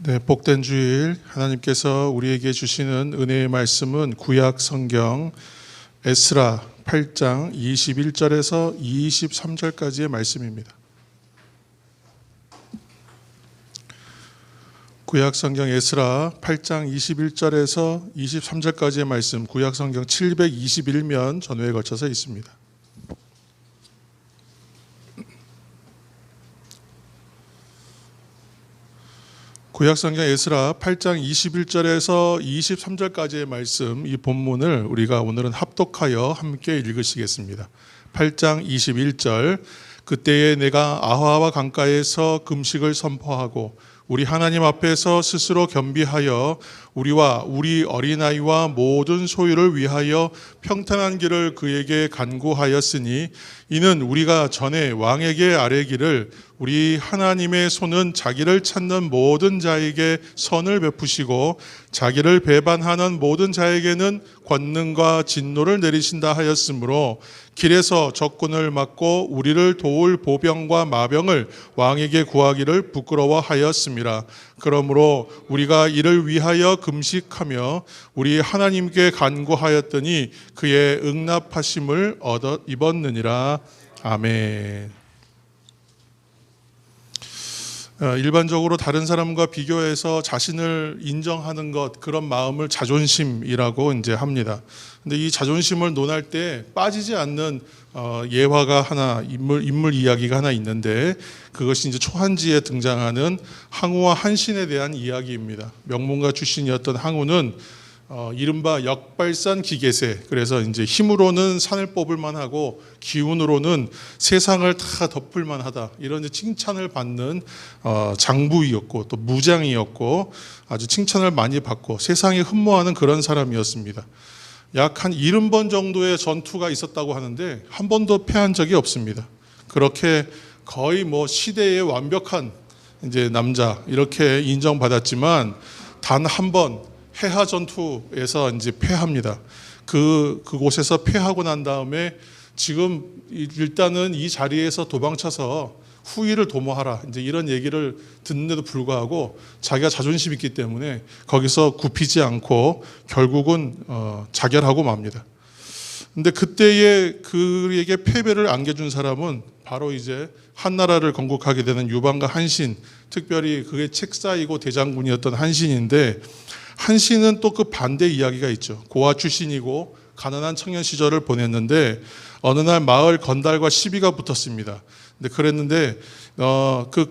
네, 복된 주일 하나님께서 우리에게 주시는 은혜의 말씀은 구약 성경 에스라 8장 21절에서 23절까지의 말씀입니다. 구약 성경 에스라 8장 21절에서 23절까지의 말씀, 구약 성경 721면 전후에 걸쳐서 있습니다. 구약 성경 에스라 8장 21절에서 23절까지의 말씀, 이 본문을 우리가 오늘은 합독하여 함께 읽으시겠습니다. 8장 21절, 그때에 내가 아화와 강가에서 금식을 선포하고 우리 하나님 앞에서 스스로 겸비하여 우리와 우리 어린아이와 모든 소유를 위하여 평탄한 길을 그에게 간구하였으니 이는 우리가 전에 왕에게 아뢰기를 우리 하나님의 손은 자기를 찾는 모든 자에게 선을 베푸시고 자기를 배반하는 모든 자에게는 권능과 진노를 내리신다 하였으므로 길에서 적군을 막고 우리를 도울 보병과 마병을 왕에게 구하기를 부끄러워하였습니다. 그러므로 우리가 이를 위하여 금식하며 우리 하나님께 간구하였더니 그의 응답하심을 얻어 입었느니라. 아멘. 일반적으로 다른 사람과 비교해서 자신을 인정하는 것, 그런 마음을 자존심이라고 이제 합니다. 근데 이 자존심을 논할 때 빠지지 않는 예화가 하나, 인물 이야기가 하나 있는데 그것이 이제 초한지에 등장하는 항우와 한신에 대한 이야기입니다. 명문가 출신이었던 항우는 이른바 역발산 기계세, 그래서 이제 힘으로는 산을 뽑을 만하고 기운으로는 세상을 다 덮을 만하다, 이런 칭찬을 받는 장부이었고 또 무장이었고 아주 칭찬을 많이 받고 세상에 흠모하는 그런 사람이었습니다. 약 한 70번 정도의 전투가 있었다고 하는데 한 번도 패한 적이 없습니다. 그렇게 거의 시대의 완벽한 이제 남자 이렇게 인정받았지만 단 한 번 해하 전투에서 이제 패합니다. 그곳에서 패하고 난 다음에 지금 일단은 이 자리에서 도망쳐서 후위를 도모하라, 이제 이런 얘기를 듣는데도 불구하고 자기가 자존심이 있기 때문에 거기서 굽히지 않고 결국은 자결하고 맙니다. 근데 그때에 그에게 패배를 안겨준 사람은 바로 이제 한나라를 건국하게 되는 유방과 한신, 특별히 그의 책사이고 대장군이었던 한신인데, 한신은 또 그 반대 이야기가 있죠. 고아 출신이고 가난한 청년 시절을 보냈는데 어느 날 마을 건달과 시비가 붙었습니다. 근데 그랬는데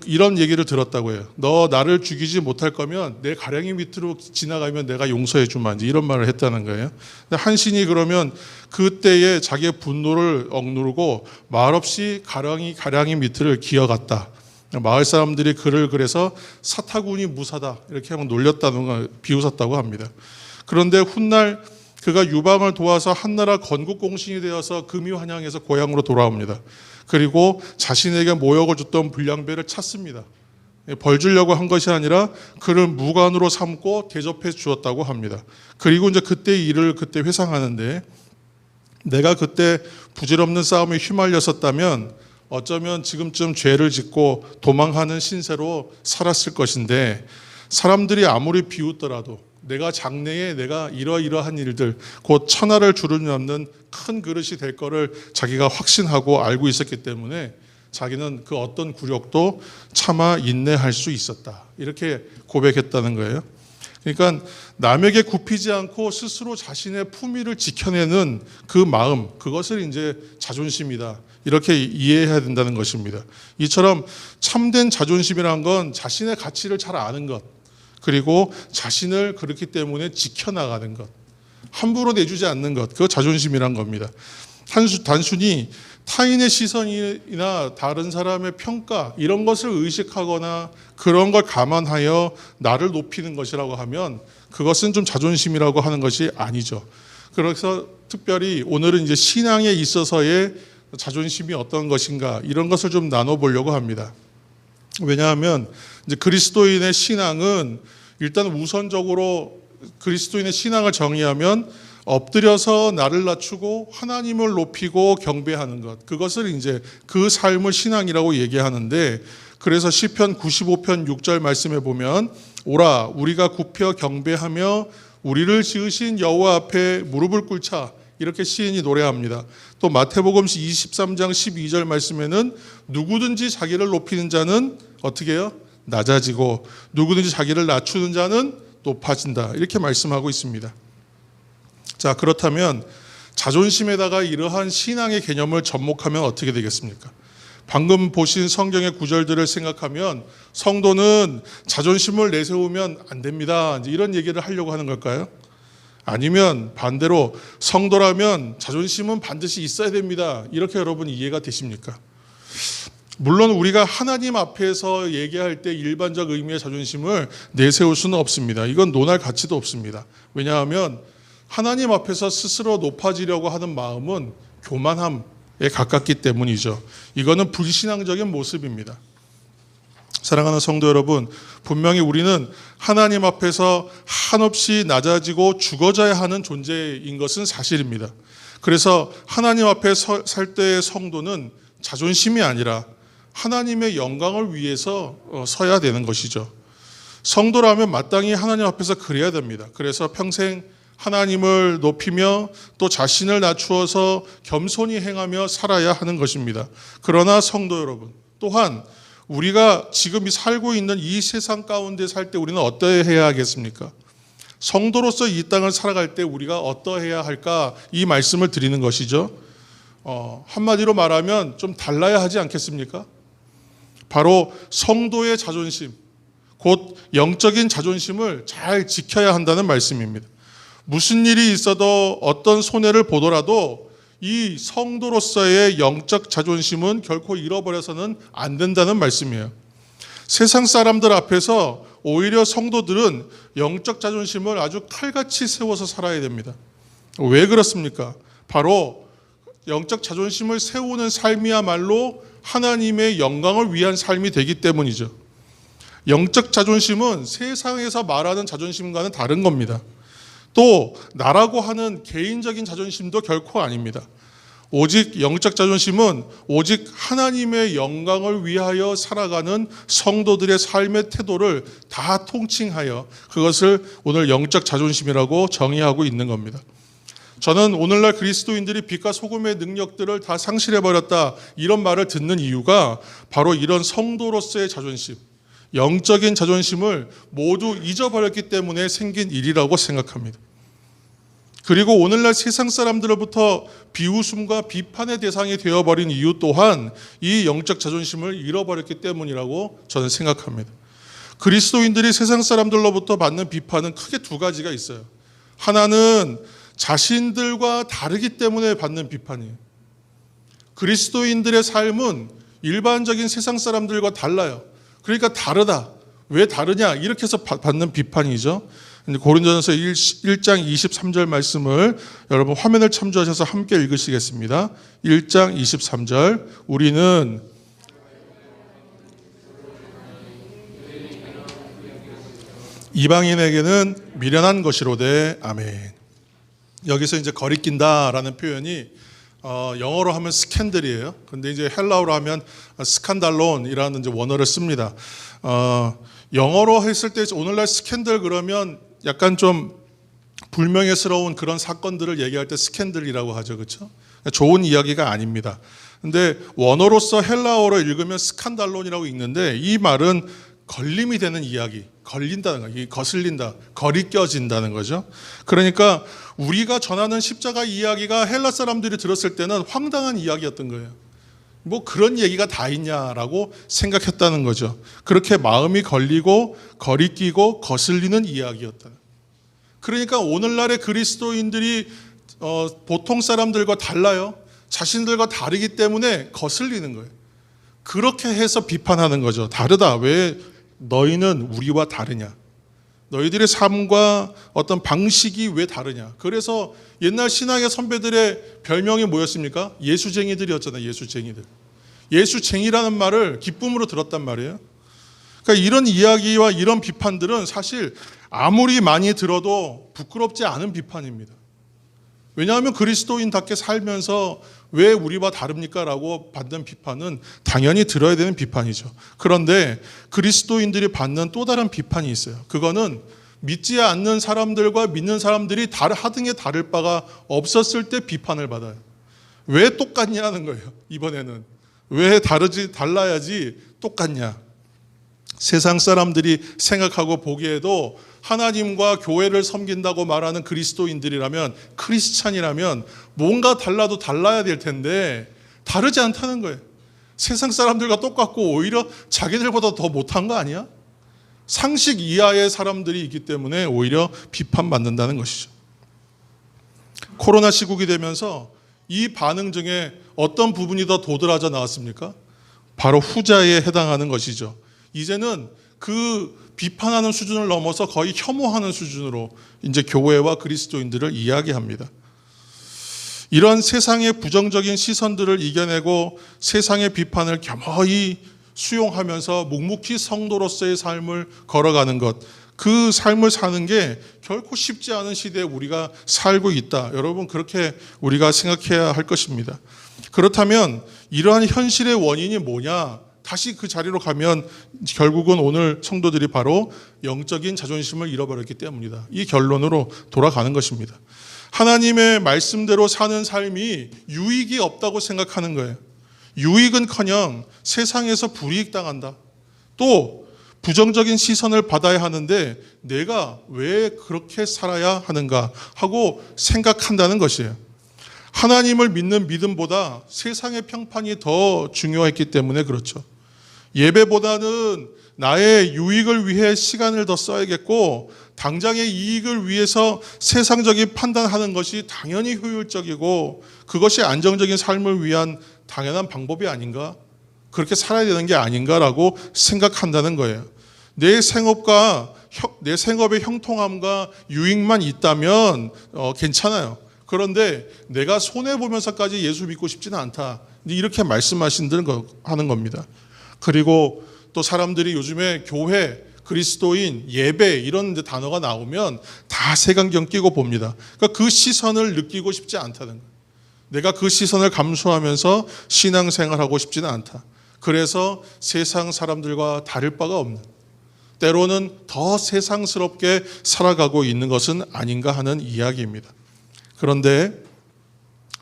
이런 얘기를 들었다고 해요. 너 나를 죽이지 못할 거면 내 가랭이 밑으로 지나가면 내가 용서해 주마, 이런 말을 했다는 거예요. 근데 한신이 그러면 그때에 자기의 분노를 억누르고 말없이 가량이 밑을 기어갔다. 마을 사람들이 그를 그래서 사타구니 무사다 이렇게 하면 놀렸다는 걸 비웃었다고 합니다. 그런데 훗날 그가 유방을 도와서 한나라 건국 공신이 되어서 금유한양에서 고향으로 돌아옵니다. 그리고 자신에게 모욕을 줬던 불량배를 찾습니다. 벌 주려고 한 것이 아니라 그를 무관으로 삼고 대접해 주었다고 합니다. 그리고 이제 그때 일을 그때 회상하는데, 내가 그때 부질없는 싸움에 휘말렸었다면 어쩌면 지금쯤 죄를 짓고 도망하는 신세로 살았을 것인데, 사람들이 아무리 비웃더라도 내가 장래에 내가 이러이러한 일들, 곧 천하를 주름잡는 큰 그릇이 될 거를 자기가 확신하고 알고 있었기 때문에 자기는 그 어떤 굴욕도 참아 인내할 수 있었다, 이렇게 고백했다는 거예요. 그러니까 남에게 굽히지 않고 스스로 자신의 품위를 지켜내는 그 마음, 그것을 이제 자존심이다, 이렇게 이해해야 된다는 것입니다. 이처럼 참된 자존심이란 건 자신의 가치를 잘 아는 것, 그리고 자신을 그렇기 때문에 지켜나가는 것, 함부로 내주지 않는 것, 그거 자존심이란 겁니다. 단순히 타인의 시선이나 다른 사람의 평가, 이런 것을 의식하거나 그런 걸 감안하여 나를 높이는 것이라고 하면 그것은 좀 자존심이라고 하는 것이 아니죠. 그래서 특별히 오늘은 이제 신앙에 있어서의 자존심이 어떤 것인가, 이런 것을 좀 나눠보려고 합니다. 왜냐하면 이제 그리스도인의 신앙은 일단 우선적으로 그리스도인의 신앙을 정의하면 엎드려서 나를 낮추고 하나님을 높이고 경배하는 것, 그것을 이제 그 삶을 신앙이라고 얘기하는데, 그래서 시편 95편 6절 말씀에 보면 오라 우리가 굽혀 경배하며 우리를 지으신 여호와 앞에 무릎을 꿇자 이렇게 시인이 노래합니다. 또 마태복음 23장 12절 말씀에는 누구든지 자기를 높이는 자는 어떻게 해요? 낮아지고 누구든지 자기를 낮추는 자는 높아진다 이렇게 말씀하고 있습니다. 자, 그렇다면 자존심에다가 이러한 신앙의 개념을 접목하면 어떻게 되겠습니까? 방금 보신 성경의 구절들을 생각하면 성도는 자존심을 내세우면 안 됩니다, 이제 이런 얘기를 하려고 하는 걸까요? 아니면 반대로 성도라면 자존심은 반드시 있어야 됩니다, 이렇게 여러분 이해가 되십니까? 물론 우리가 하나님 앞에서 얘기할 때 일반적 의미의 자존심을 내세울 수는 없습니다. 이건 논할 가치도 없습니다. 왜냐하면 하나님 앞에서 스스로 높아지려고 하는 마음은 교만함에 가깝기 때문이죠. 이거는 불신앙적인 모습입니다. 사랑하는 성도 여러분, 분명히 우리는 하나님 앞에서 한없이 낮아지고 죽어져야 하는 존재인 것은 사실입니다. 그래서 하나님 앞에 살 때의 성도는 자존심이 아니라 하나님의 영광을 위해서 서야 되는 것이죠. 성도라면 마땅히 하나님 앞에서 그래야 됩니다. 그래서 평생 하나님을 높이며 또 자신을 낮추어서 겸손히 행하며 살아야 하는 것입니다. 그러나 성도 여러분, 또한 우리가 지금 살고 있는 이 세상 가운데 살 때 우리는 어떠해야 하겠습니까? 성도로서 이 땅을 살아갈 때 우리가 어떠해야 할까? 이 말씀을 드리는 것이죠. 한마디로 말하면 좀 달라야 하지 않겠습니까? 바로 성도의 자존심, 곧 영적인 자존심을 잘 지켜야 한다는 말씀입니다. 무슨 일이 있어도 어떤 손해를 보더라도 이 성도로서의 영적 자존심은 결코 잃어버려서는 안 된다는 말씀이에요. 세상 사람들 앞에서 오히려 성도들은 영적 자존심을 아주 칼같이 세워서 살아야 됩니다. 왜 그렇습니까? 바로 영적 자존심을 세우는 삶이야말로 하나님의 영광을 위한 삶이 되기 때문이죠. 영적 자존심은 세상에서 말하는 자존심과는 다른 겁니다. 또 나라고 하는 개인적인 자존심도 결코 아닙니다. 오직 영적 자존심은 오직 하나님의 영광을 위하여 살아가는 성도들의 삶의 태도를 다 통칭하여 그것을 오늘 영적 자존심이라고 정의하고 있는 겁니다. 저는 오늘날 그리스도인들이 빛과 소금의 능력들을 다 상실해버렸다 이런 말을 듣는 이유가 바로 이런 성도로서의 자존심, 영적인 자존심을 모두 잊어버렸기 때문에 생긴 일이라고 생각합니다. 그리고 오늘날 세상 사람들로부터 비웃음과 비판의 대상이 되어버린 이유 또한 이 영적 자존심을 잃어버렸기 때문이라고 저는 생각합니다. 그리스도인들이 세상 사람들로부터 받는 비판은 크게 두 가지가 있어요. 하나는 자신들과 다르기 때문에 받는 비판이에요. 그리스도인들의 삶은 일반적인 세상 사람들과 달라요. 그러니까 다르다. 왜 다르냐? 이렇게 해서 받는 비판이죠. 고린도전서 1장 23절 말씀을 여러분 화면을 참조하셔서 함께 읽으시겠습니다. 1장 23절 우리는 이방인에게는 미련한 것이로되 아멘. 여기서 이제 거리낀다라는 표현이 영어로 하면 스캔들이에요. 근데 이제 헬라어로 하면 스칸달론이라는 이제 원어를 씁니다. 영어로 했을 때 오늘날 스캔들 그러면 약간 좀 불명예스러운 그런 사건들을 얘기할 때 스캔들이라고 하죠. 그렇죠? 좋은 이야기가 아닙니다. 근데 원어로서 헬라어로 읽으면 스칸달론이라고 읽는데 이 말은 걸림이 되는 이야기, 걸린다는 거, 거슬린다, 거리껴진다는 거죠. 그러니까 우리가 전하는 십자가 이야기가 헬라 사람들이 들었을 때는 황당한 이야기였던 거예요. 뭐 그런 얘기가 다 있냐라고 생각했다는 거죠. 그렇게 마음이 걸리고 거리끼고 거슬리는 이야기였다. 그러니까 오늘날의 그리스도인들이 보통 사람들과 달라요. 자신들과 다르기 때문에 거슬리는 거예요. 그렇게 해서 비판하는 거죠. 다르다. 왜 너희는 우리와 다르냐? 너희들의 삶과 어떤 방식이 왜 다르냐? 그래서 옛날 신앙의 선배들의 별명이 뭐였습니까? 예수쟁이들이었잖아요. 예수쟁이들. 예수쟁이라는 말을 기쁨으로 들었단 말이에요. 그러니까 이런 이야기와 이런 비판들은 사실 아무리 많이 들어도 부끄럽지 않은 비판입니다. 왜냐하면 그리스도인답게 살면서 왜 우리와 다릅니까? 라고 받는 비판은 당연히 들어야 되는 비판이죠. 그런데 그리스도인들이 받는 또 다른 비판이 있어요. 그거는 믿지 않는 사람들과 믿는 사람들이 하등에 다를 바가 없었을 때 비판을 받아요. 왜 똑같냐는 거예요. 이번에는 왜 달라야지 똑같냐. 세상 사람들이 생각하고 보기에도 하나님과 교회를 섬긴다고 말하는 그리스도인들이라면, 크리스찬이라면 뭔가 달라도 달라야 될 텐데 다르지 않다는 거예요. 세상 사람들과 똑같고 오히려 자기들보다 더 못한 거 아니야? 상식 이하의 사람들이 있기 때문에 오히려 비판받는다는 것이죠. 코로나 시국이 되면서 이 반응 중에 어떤 부분이 더 도드라져 나왔습니까? 바로 후자에 해당하는 것이죠. 이제는 그 비판하는 수준을 넘어서 거의 혐오하는 수준으로 이제 교회와 그리스도인들을 이야기합니다. 이런 세상의 부정적인 시선들을 이겨내고 세상의 비판을 겸허히 수용하면서 묵묵히 성도로서의 삶을 걸어가는 것, 그 삶을 사는 게 결코 쉽지 않은 시대에 우리가 살고 있다. 여러분, 그렇게 우리가 생각해야 할 것입니다. 그렇다면 이러한 현실의 원인이 뭐냐? 다시 그 자리로 가면 결국은 오늘 성도들이 바로 영적인 자존심을 잃어버렸기 때문이다. 이 결론으로 돌아가는 것입니다. 하나님의 말씀대로 사는 삶이 유익이 없다고 생각하는 거예요. 유익은커녕 세상에서 불이익 당한다. 또 부정적인 시선을 받아야 하는데 내가 왜 그렇게 살아야 하는가 하고 생각한다는 것이에요. 하나님을 믿는 믿음보다 세상의 평판이 더 중요했기 때문에 그렇죠. 예배보다는 나의 유익을 위해 시간을 더 써야겠고 당장의 이익을 위해서 세상적인 판단하는 것이 당연히 효율적이고 그것이 안정적인 삶을 위한 당연한 방법이 아닌가? 그렇게 살아야 되는 게 아닌가라고 생각한다는 거예요. 내 생업의 형통함과 유익만 있다면 괜찮아요. 그런데 내가 손해보면서까지 예수 믿고 싶지는 않다. 이렇게 말씀하시는 겁니다. 그리고 또 사람들이 요즘에 교회, 그리스도인, 예배 이런 단어가 나오면 다 색안경 끼고 봅니다. 그러니까 그 시선을 느끼고 싶지 않다는 거예요. 내가 그 시선을 감수하면서 신앙생활하고 싶지는 않다. 그래서 세상 사람들과 다를 바가 없는, 때로는 더 세상스럽게 살아가고 있는 것은 아닌가 하는 이야기입니다. 그런데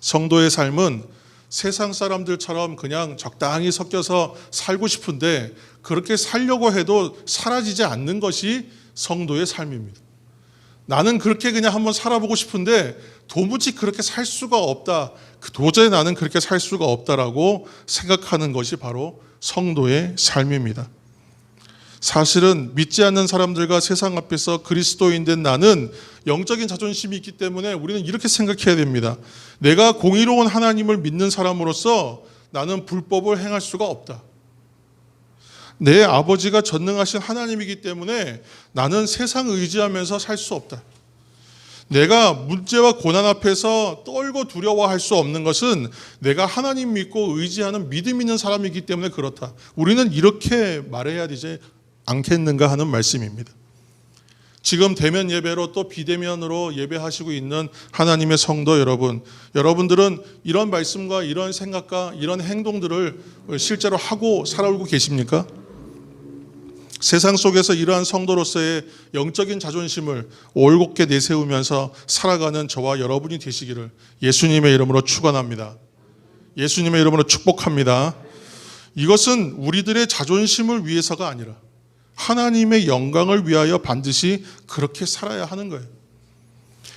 성도의 삶은 세상 사람들처럼 그냥 적당히 섞여서 살고 싶은데 그렇게 살려고 해도 사라지지 않는 것이 성도의 삶입니다. 나는 그렇게 그냥 한번 살아보고 싶은데 도무지 그렇게 살 수가 없다. 도저히 나는 그렇게 살 수가 없다라고 생각하는 것이 바로 성도의 삶입니다. 사실은 믿지 않는 사람들과 세상 앞에서 그리스도인 된 나는 영적인 자존심이 있기 때문에 우리는 이렇게 생각해야 됩니다. 내가 공의로운 하나님을 믿는 사람으로서 나는 불법을 행할 수가 없다. 내 아버지가 전능하신 하나님이기 때문에 나는 세상 의지하면서 살 수 없다. 내가 문제와 고난 앞에서 떨고 두려워할 수 없는 것은 내가 하나님 믿고 의지하는 믿음 있는 사람이기 때문에 그렇다. 우리는 이렇게 말해야 되지 않겠는가 하는 말씀입니다. 지금 대면 예배로 또 비대면으로 예배하시고 있는 하나님의 성도 여러분, 여러분들은 이런 말씀과 이런 생각과 이런 행동들을 실제로 하고 살아오고 계십니까? 세상 속에서 이러한 성도로서의 영적인 자존심을 올곧게 내세우면서 살아가는 저와 여러분이 되시기를 예수님의 이름으로 축원합니다. 예수님의 이름으로 축복합니다. 이것은 우리들의 자존심을 위해서가 아니라 하나님의 영광을 위하여 반드시 그렇게 살아야 하는 거예요.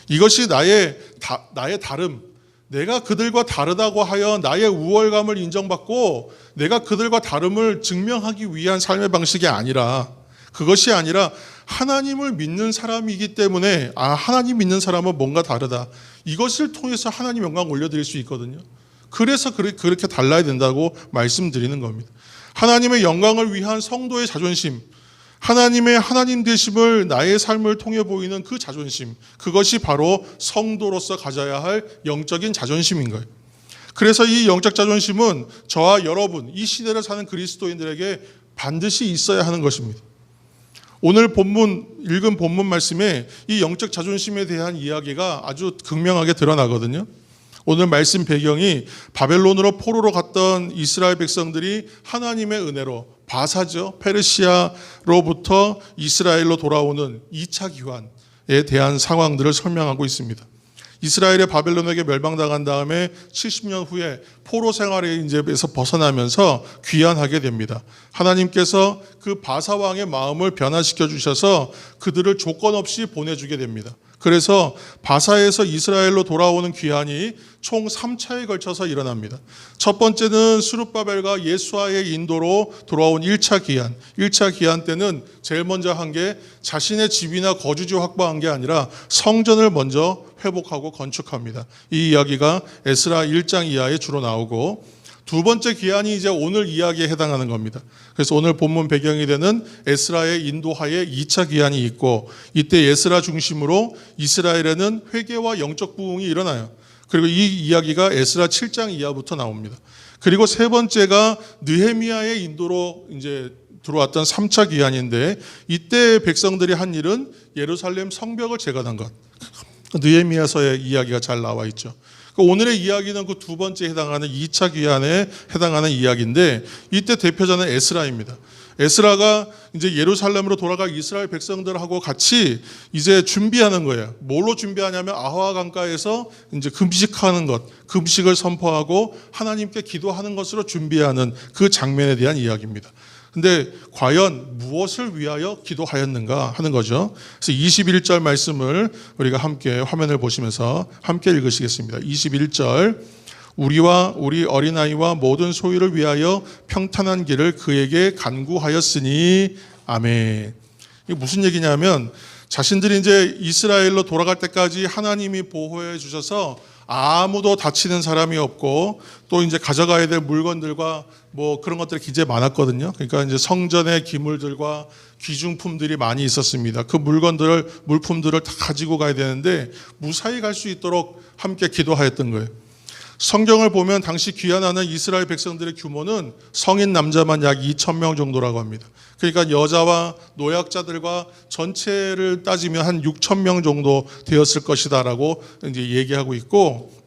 이것이 나의 다름, 내가 그들과 다르다고 하여 나의 우월감을 인정받고 내가 그들과 다름을 증명하기 위한 삶의 방식이 아니라, 그것이 아니라 하나님을 믿는 사람이기 때문에 하나님 믿는 사람은 뭔가 다르다. 이것을 통해서 하나님 영광 올려드릴 수 있거든요. 그래서 그렇게 달라야 된다고 말씀드리는 겁니다. 하나님의 영광을 위한 성도의 자존심, 하나님의 하나님 되심을 나의 삶을 통해 보이는 그 자존심, 그것이 바로 성도로서 가져야 할 영적인 자존심인 거예요. 그래서 이 영적 자존심은 저와 여러분, 이 시대를 사는 그리스도인들에게 반드시 있어야 하는 것입니다. 오늘 읽은 본문 말씀에 이 영적 자존심에 대한 이야기가 아주 극명하게 드러나거든요. 오늘 말씀 배경이 바벨론으로 포로로 갔던 이스라엘 백성들이 하나님의 은혜로 바사죠. 페르시아로부터 이스라엘로 돌아오는 2차 귀환에 대한 상황들을 설명하고 있습니다. 이스라엘의 바벨론에게 멸망당한 다음에 70년 후에 포로 생활의 인재에서 벗어나면서 귀환하게 됩니다. 하나님께서 그 바사 왕의 마음을 변화시켜 주셔서 그들을 조건 없이 보내주게 됩니다. 그래서 바사에서 이스라엘로 돌아오는 귀환이 총 3차에 걸쳐서 일어납니다. 첫 번째는 스룹바벨과 예수아의 인도로 돌아온 1차 귀환. 1차 귀환 때는 제일 먼저 한 게 자신의 집이나 거주지 확보한 게 아니라 성전을 먼저 회복하고 건축합니다. 이 이야기가 에스라 1장 이하에 주로 나오고, 두 번째 귀환이 이제 오늘 이야기에 해당하는 겁니다. 그래서 오늘 본문 배경이 되는 에스라의 인도하에 2차 귀환이 있고, 이때 에스라 중심으로 이스라엘에는 회개와 영적 부흥이 일어나요. 그리고 이 이야기가 에스라 7장 이하부터 나옵니다. 그리고 세 번째가 느헤미야의 인도로 이제 들어왔던 3차 귀환인데, 이때 백성들이 한 일은 예루살렘 성벽을 재건한 것. 느헤미야서의 이야기가 잘 나와 있죠. 오늘의 이야기는 그 두 번째에 해당하는 2차 귀환에 해당하는 이야기인데, 이때 대표자는 에스라입니다. 에스라가 이제 예루살렘으로 돌아갈 이스라엘 백성들하고 같이 이제 준비하는 거예요. 뭘로 준비하냐면 아하 강가에서 이제 금식하는 것, 금식을 선포하고 하나님께 기도하는 것으로 준비하는 그 장면에 대한 이야기입니다. 근데 과연 무엇을 위하여 기도하였는가 하는 거죠. 그래서 21절 말씀을 우리가 함께 화면을 보시면서 함께 읽으시겠습니다. 21절, 우리와 우리 어린아이와 모든 소유를 위하여 평탄한 길을 그에게 간구하였으니 아멘. 이게 무슨 얘기냐면, 자신들이 이제 이스라엘로 돌아갈 때까지 하나님이 보호해 주셔서 아무도 다치는 사람이 없고, 또 이제 가져가야 될 물건들과 뭐 그런 것들이 굉장히 많았거든요. 그러니까 이제 성전의 기물들과 귀중품들이 많이 있었습니다. 그 물품들을 다 가지고 가야 되는데 무사히 갈 수 있도록 함께 기도하였던 거예요. 성경을 보면 당시 귀환하는 이스라엘 백성들의 규모는 성인 남자만 약 2,000명 정도라고 합니다. 그러니까 여자와 노약자들과 전체를 따지면 한 6,000명 정도 되었을 것이다라고 이제 얘기하고 있고,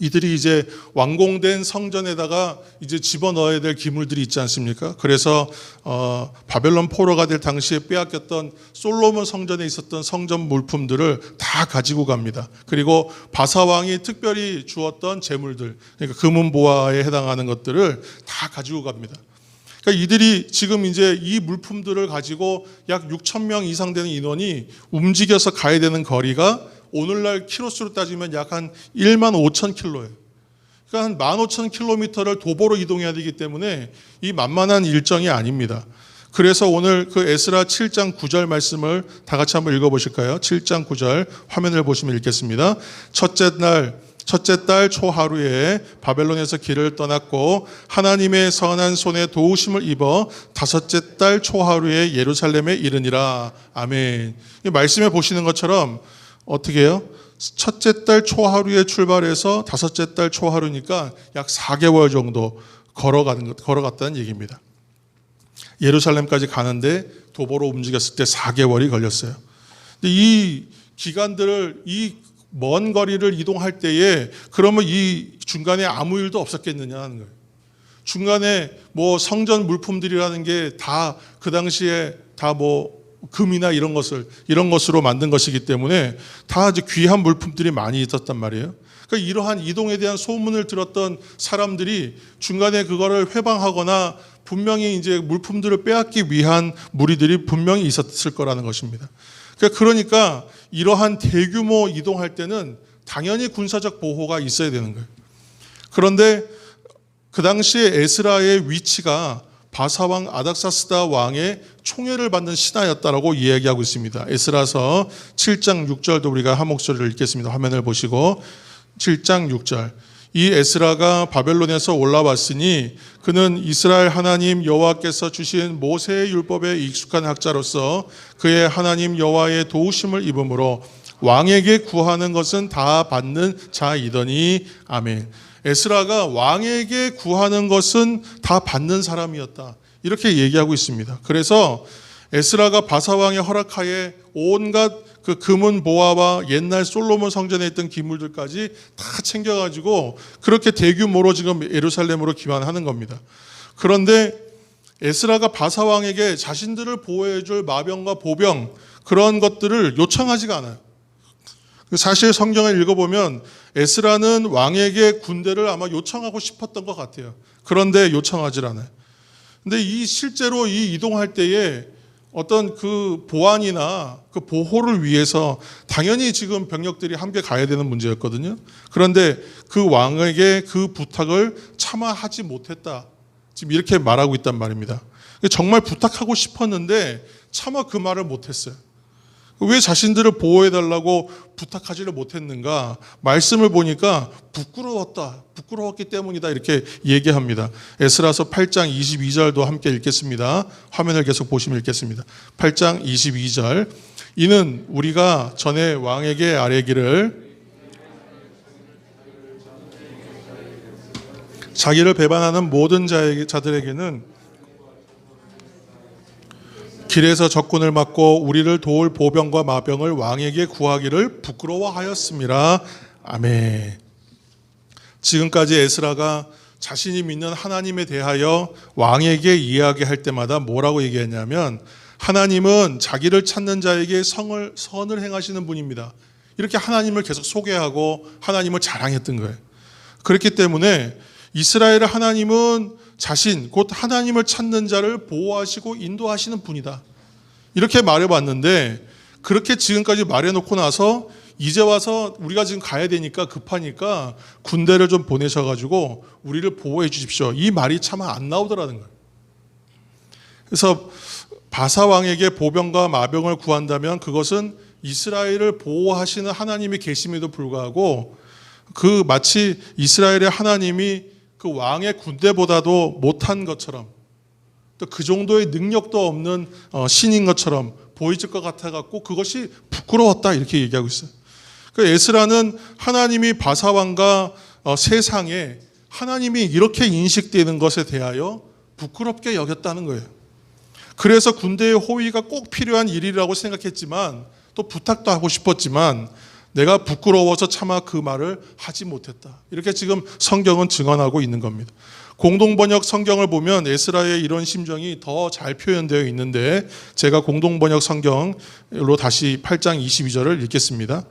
이들이 이제 완공된 성전에다가 이제 집어넣어야 될 기물들이 있지 않습니까? 그래서 바벨론 포로가 될 당시에 빼앗겼던 솔로몬 성전에 있었던 성전 물품들을 다 가지고 갑니다. 그리고 바사 왕이 특별히 주었던 재물들, 그러니까 금은보화에 해당하는 것들을 다 가지고 갑니다. 그러니까 이들이 지금 이제 이 물품들을 가지고 약 6,000명 이상 되는 인원이 움직여서 가야 되는 거리가 오늘날 키로수로 따지면 약 한 15,000km예요. 그러니까 한 15,000km를 도보로 이동해야 되기 때문에 이 만만한 일정이 아닙니다. 그래서 오늘 그 에스라 7장 9절 말씀을 다 같이 한번 읽어보실까요? 7장 9절 화면을 보시면 읽겠습니다. 첫째 달 초하루에 바벨론에서 길을 떠났고 하나님의 선한 손에 도우심을 입어 다섯째 달 초하루에 예루살렘에 이르니라. 아멘. 이 말씀에 보시는 것처럼 어떻게 해요? 첫째 달 초하루에 출발해서 다섯째 달 초하루니까 약 4개월 정도 걸어갔다는 얘기입니다. 예루살렘까지 가는데 도보로 움직였을 때 4개월이 걸렸어요. 근데 이 기간들을, 이 먼 거리를 이동할 때에 그러면 이 중간에 아무 일도 없었겠느냐 하는 거예요. 중간에 뭐 성전 물품들이라는 게 다 그 당시에 다 뭐 금이나 이런 것으로 만든 것이기 때문에 다 이제 귀한 물품들이 많이 있었단 말이에요. 그러니까 이러한 이동에 대한 소문을 들었던 사람들이 중간에 그거를 회방하거나 분명히 이제 물품들을 빼앗기 위한 무리들이 분명히 있었을 거라는 것입니다. 그러니까 이러한 대규모 이동할 때는 당연히 군사적 보호가 있어야 되는 거예요. 그런데 그 당시에 에스라의 위치가 바사왕 아닥사스다 왕의 총애를 받는 신하였다라고 이야기하고 있습니다. 에스라서 7장 6절도 우리가 한 목소리를 읽겠습니다. 화면을 보시고 7장 6절. 이 에스라가 바벨론에서 올라왔으니 그는 이스라엘 하나님 여호와께서 주신 모세의 율법에 익숙한 학자로서 그의 하나님 여호와의 도우심을 입음으로 왕에게 구하는 것은 다 받는 자이더니 아멘. 에스라가 왕에게 구하는 것은 다 받는 사람이었다, 이렇게 얘기하고 있습니다. 그래서 에스라가 바사왕의 허락하에 온갖 그 금은 보화와 옛날 솔로몬 성전에 있던 기물들까지 다 챙겨가지고 그렇게 대규모로 지금 예루살렘으로 기환하는 겁니다. 그런데 에스라가 바사왕에게 자신들을 보호해줄 마병과 보병 그런 것들을 요청하지가 않아요. 사실 성경을 읽어보면 에스라는 왕에게 군대를 아마 요청하고 싶었던 것 같아요. 그런데 요청하지 않아요. 근데 실제로 이동할 때에 어떤 그 보안이나 그 보호를 위해서 당연히 지금 병력들이 함께 가야 되는 문제였거든요. 그런데 그 왕에게 그 부탁을 차마 하지 못했다. 지금 이렇게 말하고 있단 말입니다. 정말 부탁하고 싶었는데 차마 그 말을 못했어요. 왜 자신들을 보호해달라고 부탁하지를 못했는가? 말씀을 보니까 부끄러웠기 때문이다 이렇게 얘기합니다. 에스라서 8장 22절도 함께 읽겠습니다. 화면을 계속 보시면 읽겠습니다. 8장 22절 이는 우리가 전에 왕에게 아뢰기를 자기를 배반하는 모든 자들에게는 길에서 적군을 막고 우리를 도울 보병과 마병을 왕에게 구하기를 부끄러워하였음이라. 아멘. 지금까지 에스라가 자신이 믿는 하나님에 대하여 왕에게 이야기할 때마다 뭐라고 얘기했냐면 하나님은 자기를 찾는 자에게 선을 행하시는 분입니다. 이렇게 하나님을 계속 소개하고 하나님을 자랑했던 거예요. 그렇기 때문에 이스라엘의 하나님은 자신 곧 하나님을 찾는 자를 보호하시고 인도하시는 분이다. 이렇게 말해봤는데 그렇게 지금까지 말해놓고 나서 이제 와서 우리가 지금 가야 되니까 급하니까 군대를 좀 보내셔가지고 우리를 보호해 주십시오. 이 말이 참 안 나오더라는 거예요. 그래서 바사왕에게 보병과 마병을 구한다면 그것은 이스라엘을 보호하시는 하나님이 계심에도 불구하고 그 마치 이스라엘의 하나님이 그 왕의 군대보다도 못한 것처럼 또 그 정도의 능력도 없는 신인 것처럼 보이질 것 같아갖고 그것이 부끄러웠다 이렇게 얘기하고 있어요. 그 에스라는 하나님이 바사왕과 세상에 하나님이 이렇게 인식되는 것에 대하여 부끄럽게 여겼다는 거예요. 그래서 군대의 호위가 꼭 필요한 일이라고 생각했지만 또 부탁도 하고 싶었지만 내가 부끄러워서 차마 그 말을 하지 못했다. 이렇게 지금 성경은 증언하고 있는 겁니다. 공동번역 성경을 보면 에스라의 이런 심정이 더 잘 표현되어 있는데 제가 공동번역 성경으로 다시 8장 22절을 읽겠습니다.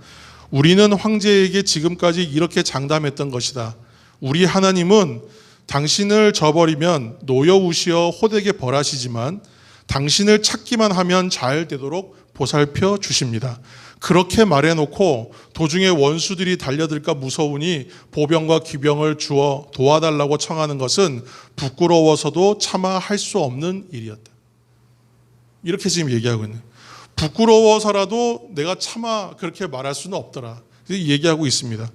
우리는 황제에게 지금까지 이렇게 장담했던 것이다. 우리 하나님은 당신을 저버리면 노여우시어 호되게 벌하시지만 당신을 찾기만 하면 잘 되도록 보살펴 주십니다. 그렇게 말해놓고 도중에 원수들이 달려들까 무서우니 보병과 기병을 주어 도와달라고 청하는 것은 부끄러워서도 차마 할 수 없는 일이었다. 이렇게 지금 얘기하고 있는. 부끄러워서라도 내가 차마 그렇게 말할 수는 없더라. 얘기하고 있습니다.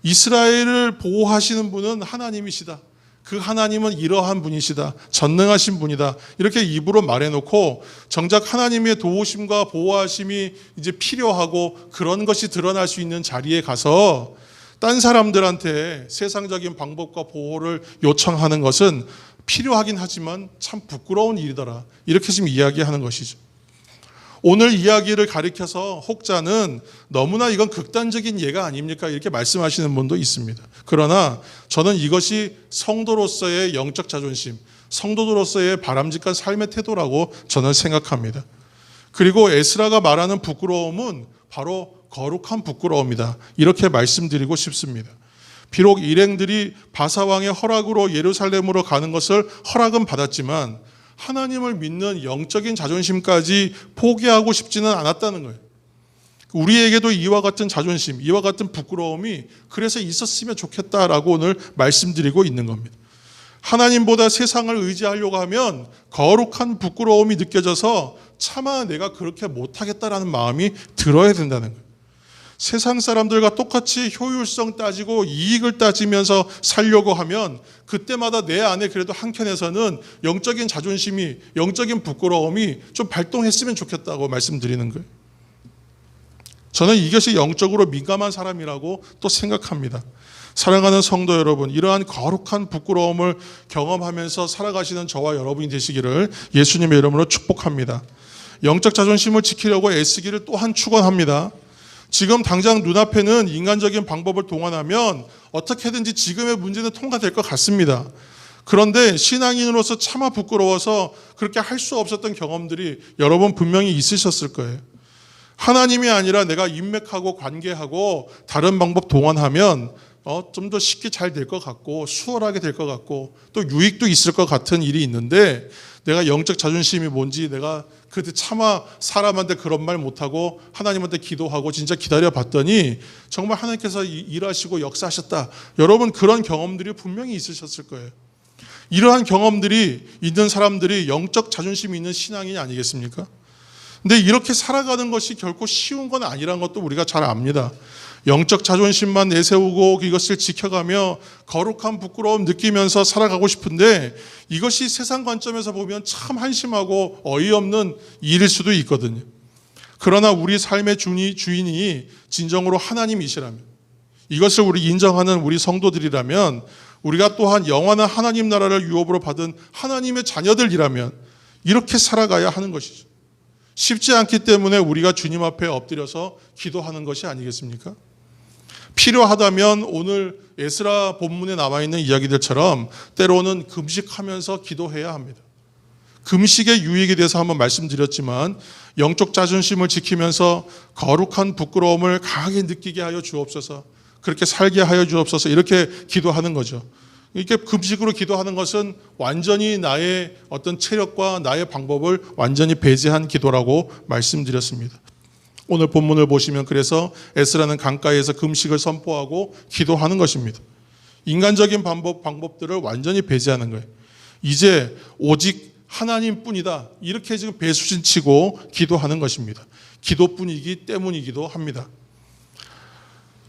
이스라엘을 보호하시는 분은 하나님이시다. 그 하나님은 이러한 분이시다. 전능하신 분이다. 이렇게 입으로 말해놓고 정작 하나님의 도우심과 보호하심이 이제 필요하고 그런 것이 드러날 수 있는 자리에 가서 딴 사람들한테 세상적인 방법과 보호를 요청하는 것은 필요하긴 하지만 참 부끄러운 일이더라. 이렇게 지금 이야기하는 것이죠. 오늘 이야기를 가리켜서 혹자는 너무나 이건 극단적인 예가 아닙니까? 이렇게 말씀하시는 분도 있습니다. 그러나 저는 이것이 성도로서의 영적 자존심, 성도로서의 바람직한 삶의 태도라고 저는 생각합니다. 그리고 에스라가 말하는 부끄러움은 바로 거룩한 부끄러움이다. 이렇게 말씀드리고 싶습니다. 비록 일행들이 바사왕의 허락으로 예루살렘으로 가는 것을 허락은 받았지만 하나님을 믿는 영적인 자존심까지 포기하고 싶지는 않았다는 거예요. 우리에게도 이와 같은 자존심, 이와 같은 부끄러움이 그래서 있었으면 좋겠다라고 오늘 말씀드리고 있는 겁니다. 하나님보다 세상을 의지하려고 하면 거룩한 부끄러움이 느껴져서 차마 내가 그렇게 못하겠다라는 마음이 들어야 된다는 거예요. 세상 사람들과 똑같이 효율성 따지고 이익을 따지면서 살려고 하면 그때마다 내 안에 그래도 한켠에서는 영적인 자존심이, 영적인 부끄러움이 좀 발동했으면 좋겠다고 말씀드리는 거예요. 저는 이것이 영적으로 민감한 사람이라고 또 생각합니다. 사랑하는 성도 여러분, 이러한 거룩한 부끄러움을 경험하면서 살아가시는 저와 여러분이 되시기를 예수님의 이름으로 축복합니다. 영적 자존심을 지키려고 애쓰기를 또한 축원합니다. 지금 당장 눈앞에는 인간적인 방법을 동원하면 어떻게든지 지금의 문제는 통과될 것 같습니다. 그런데 신앙인으로서 차마 부끄러워서 그렇게 할 수 없었던 경험들이 여러분 분명히 있으셨을 거예요. 하나님이 아니라 내가 인맥하고 관계하고 다른 방법 동원하면 좀 더 쉽게 잘 될 것 같고 수월하게 될 것 같고 또 유익도 있을 것 같은 일이 있는데 내가 영적 자존심이 뭔지 내가 그때 차마 사람한테 그런 말 못하고 하나님한테 기도하고 진짜 기다려봤더니 정말 하나님께서 일하시고 역사하셨다. 여러분 그런 경험들이 분명히 있으셨을 거예요. 이러한 경험들이 있는 사람들이 영적 자존심이 있는 신앙인이 아니겠습니까? 근데 이렇게 살아가는 것이 결코 쉬운 건 아니라는 것도 우리가 잘 압니다. 영적 자존심만 내세우고 이것을 지켜가며 거룩한 부끄러움 느끼면서 살아가고 싶은데 이것이 세상 관점에서 보면 참 한심하고 어이없는 일일 수도 있거든요. 그러나 우리 삶의 주인이 진정으로 하나님이시라면, 이것을 우리 인정하는 우리 성도들이라면, 우리가 또한 영원한 하나님 나라를 유업으로 받은 하나님의 자녀들이라면 이렇게 살아가야 하는 것이죠. 쉽지 않기 때문에 우리가 주님 앞에 엎드려서 기도하는 것이 아니겠습니까? 필요하다면 오늘 에스라 본문에 나와 있는 이야기들처럼 때로는 금식하면서 기도해야 합니다. 금식의 유익에 대해서 한번 말씀드렸지만 영적 자존심을 지키면서 거룩한 부끄러움을 강하게 느끼게 하여 주옵소서, 그렇게 살게 하여 주옵소서, 이렇게 기도하는 거죠. 이렇게 금식으로 기도하는 것은 완전히 나의 어떤 체력과 나의 방법을 완전히 배제한 기도라고 말씀드렸습니다. 오늘 본문을 보시면 그래서 에스라는 강가에서 금식을 선포하고 기도하는 것입니다. 인간적인 방법들을 완전히 배제하는 거예요. 이제 오직 하나님뿐이다, 이렇게 지금 배수진치고 기도하는 것입니다. 기도뿐이기 때문이기도 합니다.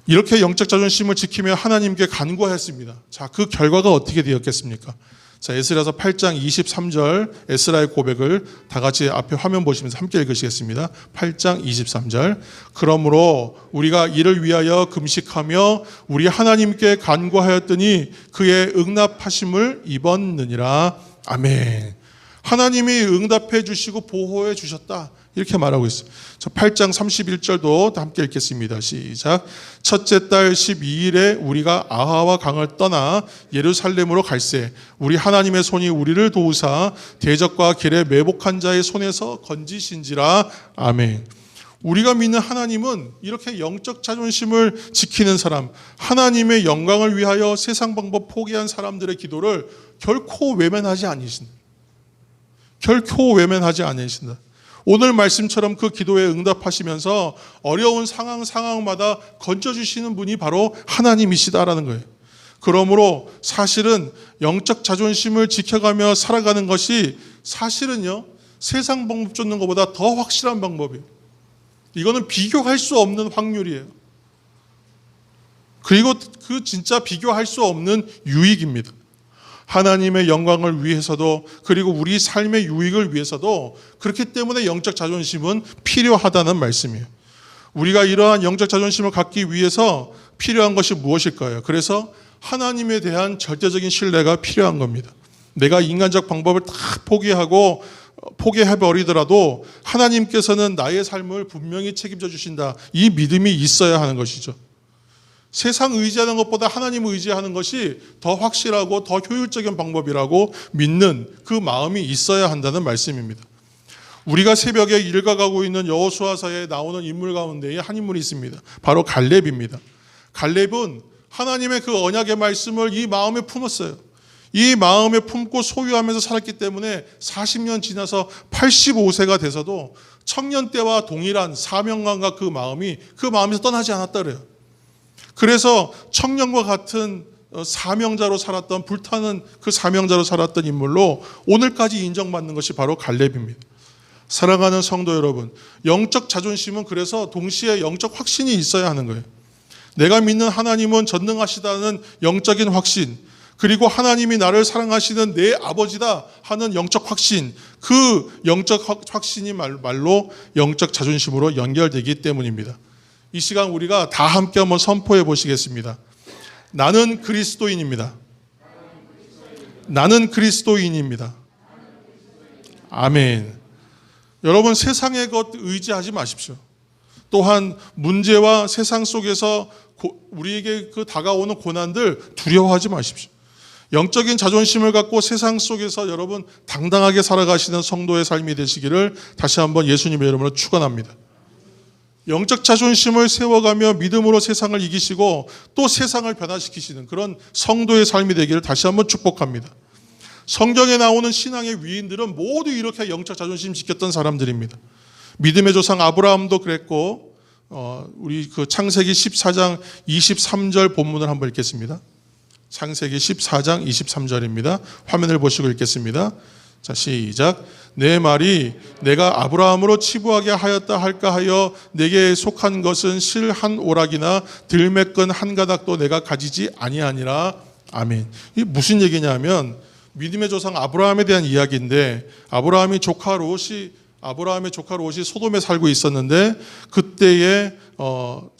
이렇게 영적 자존심을 지키며 하나님께 간구하였습니다. 자, 그 결과가 어떻게 되었겠습니까? 자, 에스라서 8장 23절 에스라의 고백을 다 같이 앞에 화면 보시면서 함께 읽으시겠습니다. 8장 23절. 그러므로 우리가 이를 위하여 금식하며 우리 하나님께 간구하였더니 그의 응답하심을 입었느니라. 아멘. 하나님이 응답해 주시고 보호해 주셨다, 이렇게 말하고 있어요. 8장 31절도 함께 읽겠습니다. 시작. 첫째 달 12일에 우리가 아하와 강을 떠나 예루살렘으로 갈새 우리 하나님의 손이 우리를 도우사 대적과 길에 매복한 자의 손에서 건지신지라. 아멘. 우리가 믿는 하나님은 이렇게 영적 자존심을 지키는 사람, 하나님의 영광을 위하여 세상 방법 포기한 사람들의 기도를 결코 외면하지 않으신다. 결코 외면하지 않으신다. 오늘 말씀처럼 그 기도에 응답하시면서 어려운 상황마다 건져주시는 분이 바로 하나님이시다라는 거예요. 그러므로 사실은 영적 자존심을 지켜가며 살아가는 것이 사실은요, 세상 방법 쫓는 것보다 더 확실한 방법이에요. 이거는 비교할 수 없는 확률이에요. 그리고 그 진짜 비교할 수 없는 유익입니다. 하나님의 영광을 위해서도 그리고 우리 삶의 유익을 위해서도 그렇기 때문에 영적 자존심은 필요하다는 말씀이에요. 우리가 이러한 영적 자존심을 갖기 위해서 필요한 것이 무엇일까요? 그래서 하나님에 대한 절대적인 신뢰가 필요한 겁니다. 내가 인간적 방법을 다 포기해버리더라도 하나님께서는 나의 삶을 분명히 책임져 주신다, 이 믿음이 있어야 하는 것이죠. 세상 의지하는 것보다 하나님을 의지하는 것이 더 확실하고 더 효율적인 방법이라고 믿는 그 마음이 있어야 한다는 말씀입니다. 우리가 새벽에 읽어가고 있는 여호수아서에 나오는 인물 가운데에 한 인물이 있습니다. 바로 갈렙입니다. 갈렙은 하나님의 그 언약의 말씀을 이 마음에 품었어요. 이 마음에 품고 소유하면서 살았기 때문에 40년 지나서 85세가 돼서도 청년 때와 동일한 사명감과 그 마음에서 떠나지 않았다 그래요. 그래서 청년과 같은 사명자로 살았던, 불타는 그 사명자로 살았던 인물로 오늘까지 인정받는 것이 바로 갈렙입니다. 사랑하는 성도 여러분, 영적 자존심은 그래서 동시에 영적 확신이 있어야 하는 거예요. 내가 믿는 하나님은 전능하시다는 영적인 확신, 그리고 하나님이 나를 사랑하시는 내 아버지다 하는 영적 확신, 그 영적 확신이 말로 영적 자존심으로 연결되기 때문입니다. 이 시간 우리가 다 함께 한번 선포해 보시겠습니다. 나는 그리스도인입니다. 나는 그리스도인입니다. 아멘. 여러분, 세상의 것 의지하지 마십시오. 또한 문제와 세상 속에서 우리에게 그 다가오는 고난들 두려워하지 마십시오. 영적인 자존심을 갖고 세상 속에서 여러분 당당하게 살아가시는 성도의 삶이 되시기를 다시 한번 예수님의 이름으로 축원합니다. 영적 자존심을 세워가며 믿음으로 세상을 이기시고 또 세상을 변화시키시는 그런 성도의 삶이 되기를 다시 한번 축복합니다. 성경에 나오는 신앙의 위인들은 모두 이렇게 영적 자존심 지켰던 사람들입니다. 믿음의 조상 아브라함도 그랬고, 우리 그 창세기 14장 23절 본문을 한번 읽겠습니다. 창세기 14장 23절입니다. 화면을 보시고 읽겠습니다. 자, 시작. 내 말이 내가 아브라함으로 치부하게 하였다 할까 하여 내게 속한 것은 실 한 오락이나 들매끈 한 가닥도 내가 가지지 아니하니라. 아멘. 이게 무슨 얘기냐면 믿음의 조상 아브라함에 대한 이야기인데, 아브라함의 조카 롯이 소돔에 살고 있었는데, 그때에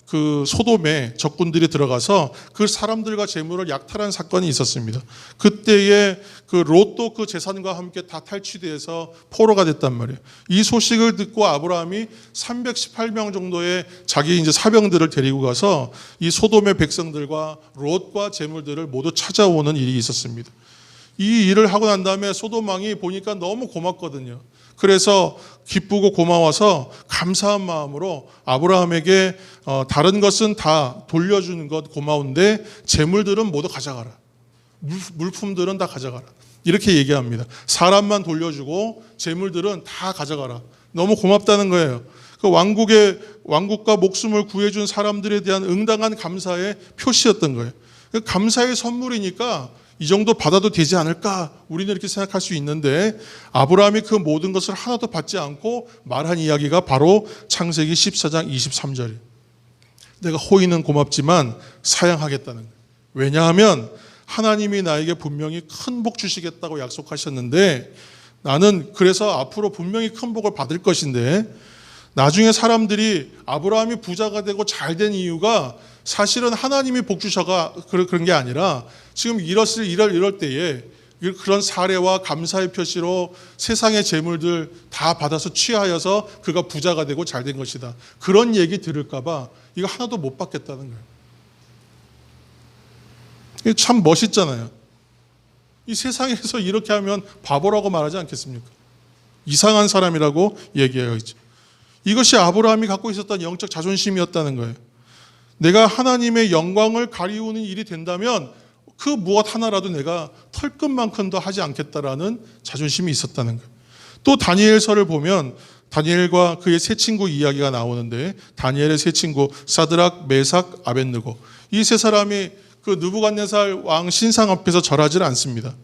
그 소돔에 적군들이 들어가서 그 사람들과 재물을 약탈한 사건이 있었습니다. 그때에 그 롯도 그 재산과 함께 다 탈취돼서 포로가 됐단 말이에요. 이 소식을 듣고 아브라함이 318명 정도의 자기 이제 사병들을 데리고 가서 이 소돔의 백성들과 롯과 재물들을 모두 찾아오는 일이 있었습니다. 이 일을 하고 난 다음에 소돔 왕이 보니까 너무 고맙거든요. 그래서 기쁘고 고마워서 감사한 마음으로 아브라함에게 다른 것은 다 돌려주는 것 고마운데 재물들은 모두 가져가라. 물품들은 다 가져가라. 이렇게 얘기합니다. 사람만 돌려주고 재물들은 다 가져가라. 너무 고맙다는 거예요. 그 왕국과 목숨을 구해준 사람들에 대한 응당한 감사의 표시였던 거예요. 감사의 선물이니까 이 정도 받아도 되지 않을까 우리는 이렇게 생각할 수 있는데, 아브라함이 그 모든 것을 하나도 받지 않고 말한 이야기가 바로 창세기 14장 23절이에요. 내가 호의는 고맙지만 사양하겠다는 거예요. 왜냐하면 하나님이 나에게 분명히 큰 복 주시겠다고 약속하셨는데, 나는 그래서 앞으로 분명히 큰 복을 받을 것인데, 나중에 사람들이 아브라함이 부자가 되고 잘 된 이유가 사실은 하나님이 복 주셔가 그런 게 아니라 지금 이럴 때에 그런 사례와 감사의 표시로 세상의 재물들 다 받아서 취하여서 그가 부자가 되고 잘 된 것이다. 그런 얘기 들을까 봐 이거 하나도 못 받겠다는 거예요. 이게 참 멋있잖아요. 이 세상에서 이렇게 하면 바보라고 말하지 않겠습니까? 이상한 사람이라고 얘기해야죠. 이것이 아브라함이 갖고 있었던 영적 자존심이었다는 거예요. 내가 하나님의 영광을 가리우는 일이 된다면 그 무엇 하나라도 내가 털끝만큼 더 하지 않겠다라는 자존심이 있었다는 거예요. 또 다니엘서를 보면 다니엘과 그의 세 친구 이야기가 나오는데, 다니엘의 세 친구 사드락, 메삭, 아벳느고, 이 세 사람이 그 느부갓네살 왕 신상 앞에서 절하지는 않습니다.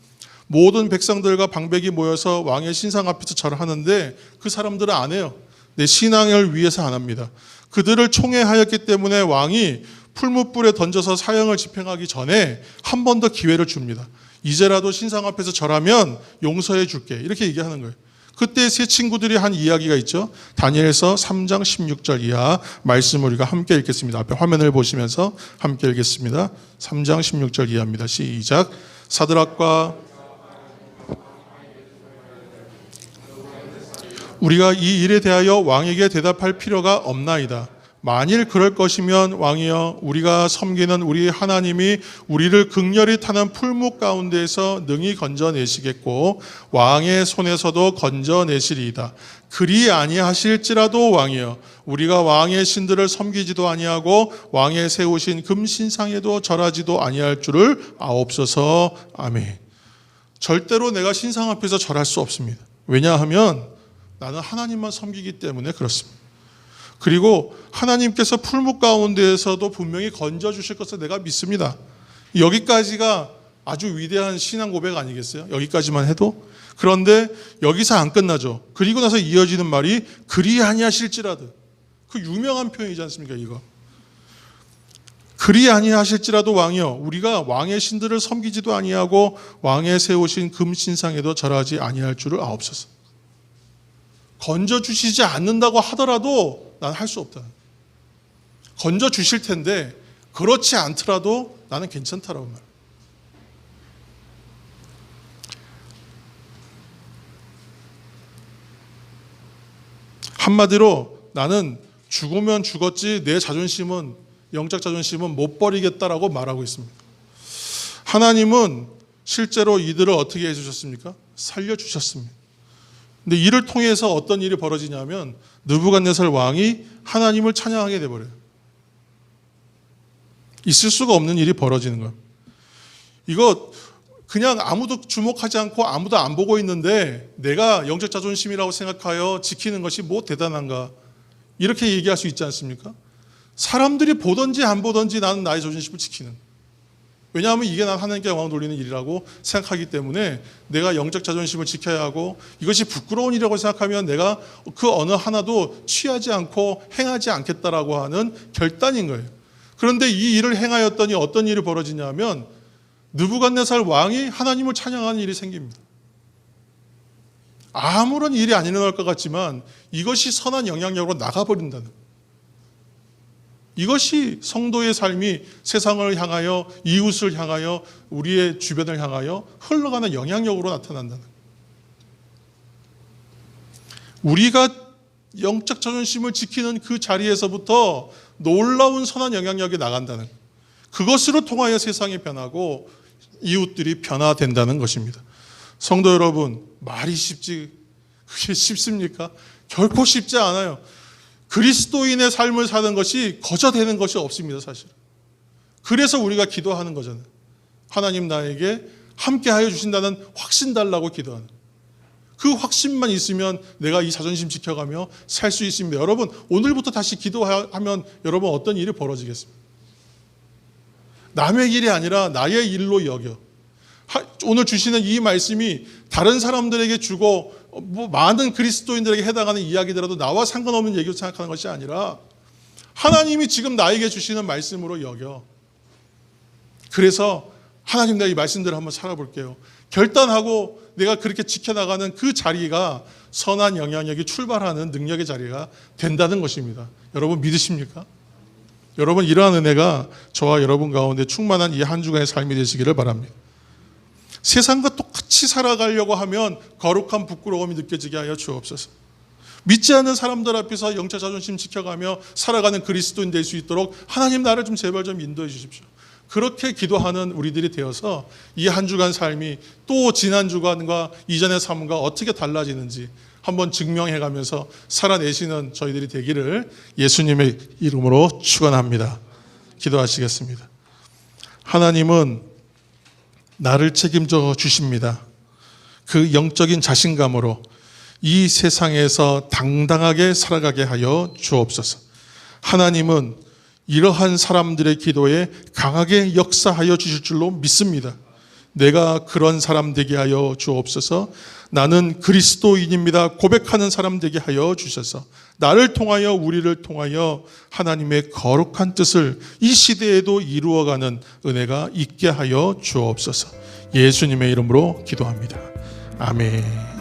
모든 백성들과 방백이 모여서 왕의 신상 앞에서 절하는데 그 사람들은 안 해요. 내 신앙을 위해서 안 합니다. 그들을 총애하였기 때문에 왕이 풀무불에 던져서 사형을 집행하기 전에 한 번 더 기회를 줍니다. 이제라도 신상 앞에서 절하면 용서해 줄게. 이렇게 얘기하는 거예요. 그때 세 친구들이 한 이야기가 있죠. 다니엘서 3장 16절 이하 말씀을 우리가 함께 읽겠습니다. 앞에 화면을 보시면서 함께 읽겠습니다. 3장 16절 이하입니다. 시작. 사드락과 우리가 이 일에 대하여 왕에게 대답할 필요가 없나이다. 만일 그럴 것이면 왕이여, 우리가 섬기는 우리 하나님이 우리를 극렬히 타는 풀무 가운데에서 능히 건져내시겠고 왕의 손에서도 건져내시리이다. 그리 아니하실지라도 왕이여, 우리가 왕의 신들을 섬기지도 아니하고 왕의 세우신 금신상에도 절하지도 아니할 줄을 아옵소서. 아멘. 절대로 내가 신상 앞에서 절할 수 없습니다. 왜냐하면 나는 하나님만 섬기기 때문에 그렇습니다. 그리고 하나님께서 풀무 가운데에서도 분명히 건져주실 것을 내가 믿습니다. 여기까지가 아주 위대한 신앙 고백 아니겠어요? 여기까지만 해도. 그런데 여기서 안 끝나죠. 그리고 나서 이어지는 말이 그리 아니하실지라도, 그 유명한 표현이지 않습니까? 이거 그리 아니하실지라도 왕이여, 우리가 왕의 신들을 섬기지도 아니하고 왕의 세우신 금신상에도 절하지 아니할 줄을 아옵소서. 건져주시지 않는다고 하더라도 난 할 수 없다. 건져주실 텐데 그렇지 않더라도 나는 괜찮다라고 말해요. 한마디로 나는 죽으면 죽었지 내 자존심은, 영적 자존심은 못 버리겠다라고 말하고 있습니다. 하나님은 실제로 이들을 어떻게 해주셨습니까? 살려주셨습니다. 근데 이를 통해서 어떤 일이 벌어지냐면 느부갓네살 왕이 하나님을 찬양하게 돼버려요. 있을 수가 없는 일이 벌어지는 거예요. 이거 그냥 아무도 주목하지 않고 아무도 안 보고 있는데 내가 영적 자존심이라고 생각하여 지키는 것이 뭐 대단한가, 이렇게 얘기할 수 있지 않습니까? 사람들이 보든지 안 보든지 나는 나의 자존심을 지키는, 왜냐하면 이게 난 하나님께 영광 돌리는 일이라고 생각하기 때문에 내가 영적 자존심을 지켜야 하고, 이것이 부끄러운 일이라고 생각하면 내가 그 어느 하나도 취하지 않고 행하지 않겠다라고 하는 결단인 거예요. 그런데 이 일을 행하였더니 어떤 일이 벌어지냐면 느부갓네살 왕이 하나님을 찬양하는 일이 생깁니다. 아무런 일이 안 일어날 것 같지만 이것이 선한 영향력으로 나가버린다는, 이것이 성도의 삶이 세상을 향하여, 이웃을 향하여, 우리의 주변을 향하여 흘러가는 영향력으로 나타난다는, 우리가 영적 자존심을 지키는 그 자리에서부터 놀라운 선한 영향력이 나간다는, 그것으로 통하여 세상이 변하고 이웃들이 변화된다는 것입니다. 성도 여러분, 말이 쉽지 그게 쉽습니까? 결코 쉽지 않아요. 그리스도인의 삶을 사는 것이 거저되는 것이 없습니다, 사실. 그래서 우리가 기도하는 거잖아요. 하나님 나에게 함께하여 주신다는 확신 달라고 기도하는, 그 확신만 있으면 내가 이 자존심 지켜가며 살 수 있습니다. 여러분, 오늘부터 다시 기도하면 여러분 어떤 일이 벌어지겠습니까? 남의 일이 아니라 나의 일로 여겨. 오늘 주시는 이 말씀이 다른 사람들에게 주고 뭐 많은 그리스도인들에게 해당하는 이야기더라도 나와 상관없는 얘기로 생각하는 것이 아니라 하나님이 지금 나에게 주시는 말씀으로 여겨. 그래서 하나님, 내가 이 말씀대로 한번 살아볼게요. 결단하고 내가 그렇게 지켜나가는 그 자리가 선한 영향력이 출발하는 능력의 자리가 된다는 것입니다. 여러분 믿으십니까? 여러분, 이러한 은혜가 저와 여러분 가운데 충만한 이 한 주간의 삶이 되시기를 바랍니다. 세상과 똑같이 살아가려고 하면 거룩한 부끄러움이 느껴지게 하여 주옵소서. 믿지 않는 사람들 앞에서 영적 자존심 지켜가며 살아가는 그리스도인 될 수 있도록 하나님 나를 좀 제발 좀 인도해 주십시오. 그렇게 기도하는 우리들이 되어서 이 한 주간 삶이 또 지난 주간과 이전의 삶과 어떻게 달라지는지 한번 증명해가면서 살아내시는 저희들이 되기를 예수님의 이름으로 축원합니다. 기도하시겠습니다. 하나님은 나를 책임져 주십니다. 그 영적인 자신감으로 이 세상에서 당당하게 살아가게 하여 주옵소서. 하나님은 이러한 사람들의 기도에 강하게 역사하여 주실 줄로 믿습니다. 내가 그런 사람 되게 하여 주옵소서. 나는 그리스도인입니다 고백하는 사람 되게 하여 주셔서 나를 통하여, 우리를 통하여 하나님의 거룩한 뜻을 이 시대에도 이루어가는 은혜가 있게 하여 주옵소서. 예수님의 이름으로 기도합니다. 아멘.